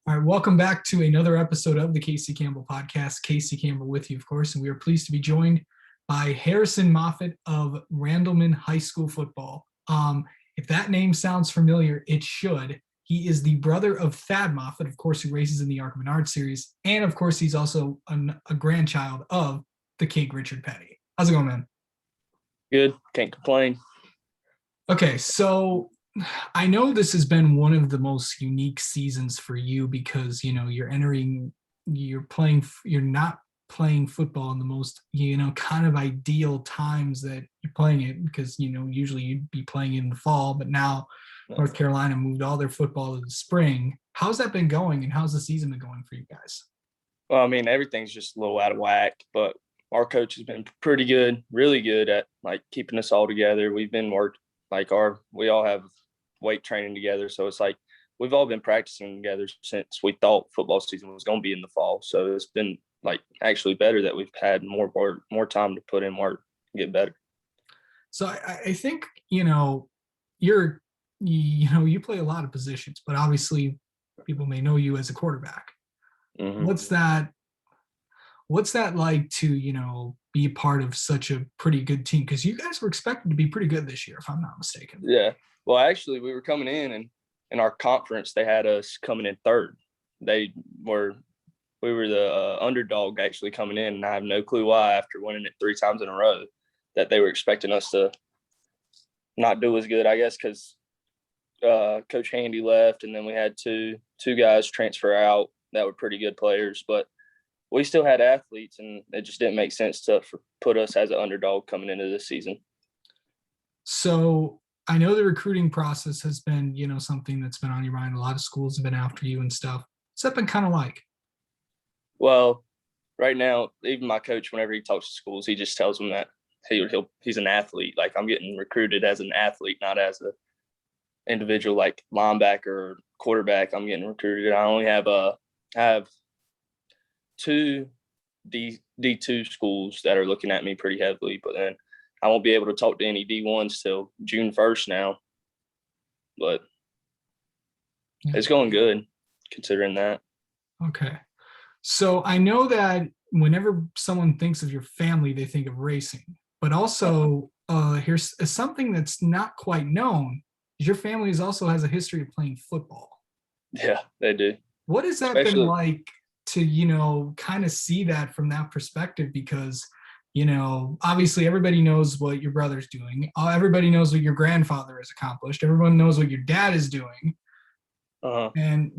All right, welcome back to another episode of the Casey Campbell podcast. Casey Campbell with you, of course, and we are pleased to be joined by Harrison Moffitt of Randleman High School football. If that name sounds familiar, it should. He is the brother of Thad Moffitt, of course, who races in the Arc Menard series, and of course, he's also a grandchild of the King Richard Petty. How's it going, man? Good, can't complain. Okay, so I know this has been one of the most unique seasons for you because, you're not playing football in the most, kind of ideal times that you're playing it because, usually you'd be playing in the fall, but now North Carolina moved all their football to the spring. How's that been going and how's the season been going for you guys? Well, I mean, everything's just a little out of whack, but our coach has been pretty good, really good at keeping us all together. We've been we all have weight training together. So it's we've all been practicing together since we thought football season was going to be in the fall. So it's been actually better that we've had more time to put in work and get better. So I think, you play a lot of positions, but obviously people may know you as a quarterback. Mm-hmm. What's that like to, be a part of such a pretty good team? Because you guys were expected to be pretty good this year, if I'm not mistaken. Yeah. Well, actually, we were coming in, and in our conference, they had us coming in third. We were the underdog actually coming in, and I have no clue why after winning it 3 times in a row that they were expecting us to not do as good, I guess, because Coach Handy left, and then we had two guys transfer out that were pretty good players, but we still had athletes, and it just didn't make sense to put us as an underdog coming into this season. So I know the recruiting process has been, something that's been on your mind. A lot of schools have been after you and stuff. What's that been kind of like? Well, right now, even my coach, whenever he talks to schools, he just tells them that he's an athlete. I'm getting recruited as an athlete, not as an individual linebacker or quarterback. I'm getting recruited. I only have 2 D2 schools that are looking at me pretty heavily, but then I won't be able to talk to any D1s till June 1st now. But it's going good considering that. Okay. So I know that whenever someone thinks of your family, they think of racing, but also here's something that's not quite known. Your family also has a history of playing football. Yeah, they do. What has that been like to, kind of see that from that perspective? Because, obviously everybody knows what your brother's doing. Everybody knows what your grandfather has accomplished. Everyone knows what your dad is doing. Uh-huh. And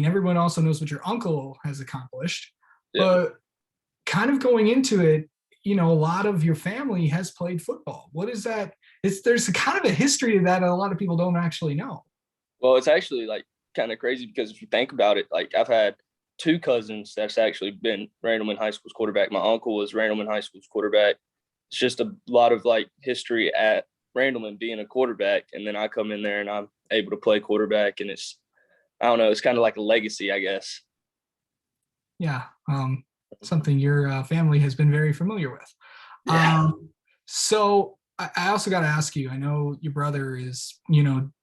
everyone also knows what your uncle has accomplished. Yeah. But kind of going into it, a lot of your family has played football. What is that? There's kind of a history of that a lot of people don't actually know. Well, it's actually kind of crazy because if you think about it, I've had 2 cousins that's actually been Randleman High School's quarterback. My uncle was Randleman High School's quarterback. It's just a lot of history at Randleman being a quarterback, and then I come in there and I'm able to play quarterback, and it's kind of like a legacy, I guess. Yeah, something your family has been very familiar with. Yeah. So I also got to ask you. I know your brother is,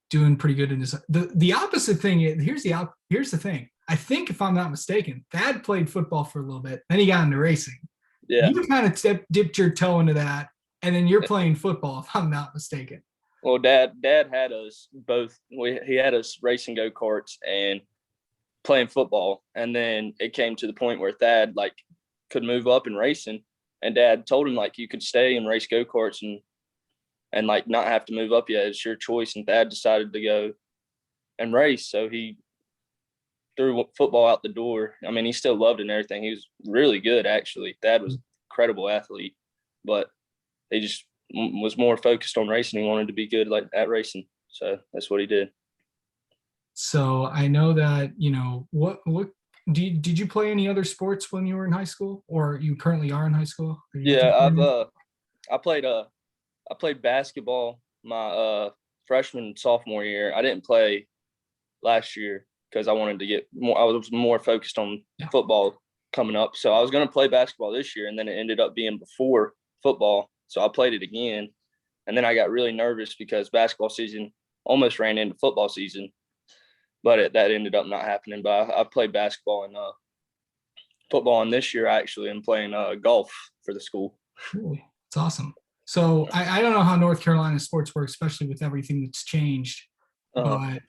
doing pretty good in this. The opposite thing. Here's the thing. I think if I'm not mistaken, Thad played football for a little bit, then he got into racing. Yeah. You kind of dipped your toe into that, and then you're playing football, if I'm not mistaken. Well, Dad had us both. He had us racing go-karts and playing football, and then it came to the point where Thad could move up in racing, and Dad told him you could stay and race go-karts and not have to move up yet. It's your choice. And Thad decided to go and race, so he threw football out the door. I mean, he still loved it and everything. He was really good, actually. Thad was an incredible athlete, but he just was more focused on racing. He wanted to be good at racing, so that's what he did. So I know that what did you play any other sports when you were in high school, or you currently are in high school? Yeah, I played basketball my freshman and sophomore year. I didn't play last year because I wanted to get more. I was more focused on football coming up. So I was going to play basketball this year, and then it ended up being before football. So I played it again. And then I got really nervous because basketball season almost ran into football season. but that ended up not happening. But I played basketball and football, and this year I actually am playing golf for the school. Really? It's awesome. So I don't know how North Carolina sports work, especially with everything that's changed, but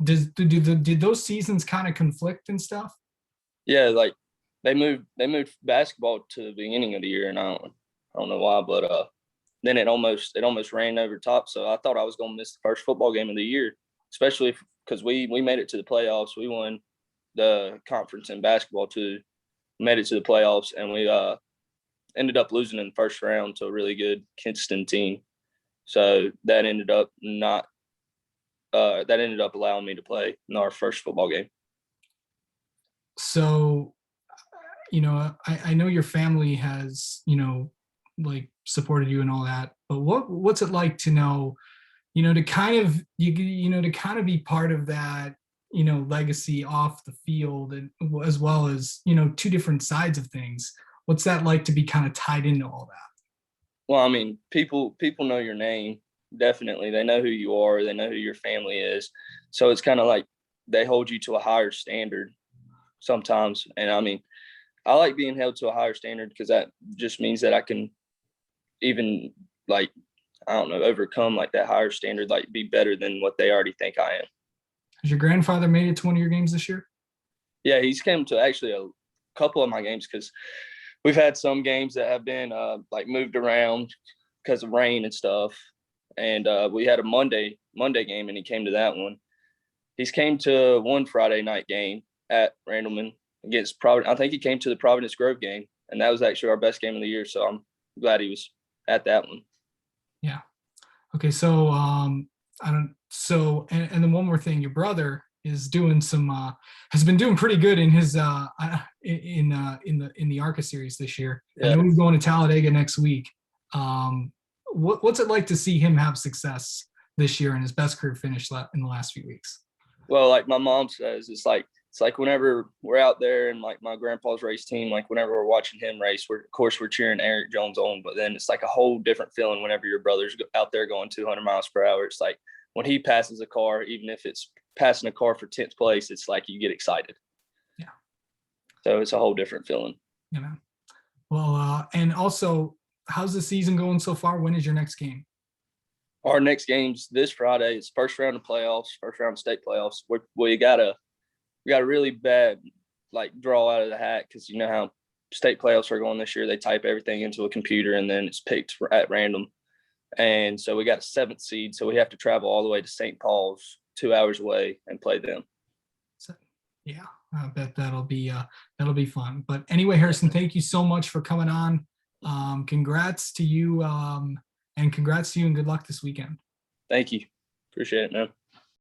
did those seasons kind of conflict and stuff? Yeah, like they moved basketball to the beginning of the year, and I don't know why, but then it almost ran over top. So I thought I was going to miss the first football game of the year, especially because we made it to the playoffs. We won the conference in basketball too. Made it to the playoffs, and we ended up losing in the first round to a really good Kinston team. So that ended up allowing me to play in our first football game. So, I know your family has, like supported you and all that, but what's it like to know, to kind of, to kind of be part of that, legacy off the field, and as well as, two different sides of things. What's that like to be kind of tied into all that? Well, I mean, people know your name. Definitely. They know who you are. They know who your family is. So it's kind of like they hold you to a higher standard sometimes. And I mean, I like being held to a higher standard because that just means that I can even like, I don't know, overcome like that higher standard, like be better than what they already think I am. Has your grandfather made it to one of your games this year? Yeah, he's come to actually a couple of my games because we've had some games that have been like moved around because of rain and stuff. And we had a Monday game, and he came to that one. He's came to one Friday night game at Randleman against Providence. I think he came to the Providence Grove game, and that was actually our best game of the year. So I'm glad he was at that one. Yeah. Okay. So I don't. So and then one more thing, your brother is doing some has been doing pretty good in his in the ARCA series this year. I Yeah. know he's going to Talladega next week. What's it like to see him have success this year and his best career finish in the last few weeks? Well, like my mom says, it's like whenever we're out there and like my grandpa's race team, like whenever we're watching him race, of course we're cheering Eric Jones on, but then it's like a whole different feeling whenever your brother's out there going 200 miles per hour. It's like when he passes a car, even if it's passing a car for 10th place, it's like you get excited. Yeah. So it's a whole different feeling. Yeah, man. Well, and also, how's the season going so far? When is your next game? Our next game's this Friday. It's first round of playoffs, first round of state playoffs. We got a really bad like draw out of the hat because you know how state playoffs are going this year. They type everything into a computer and then it's picked at random. And so we got a 7th seed, so we have to travel all the way to St. Paul's, 2 hours away, and play them. So, yeah, I bet that'll be fun. But anyway, Harrison, thank you so much for coming on. Congrats to you, and good luck this weekend. Thank you. Appreciate it, man.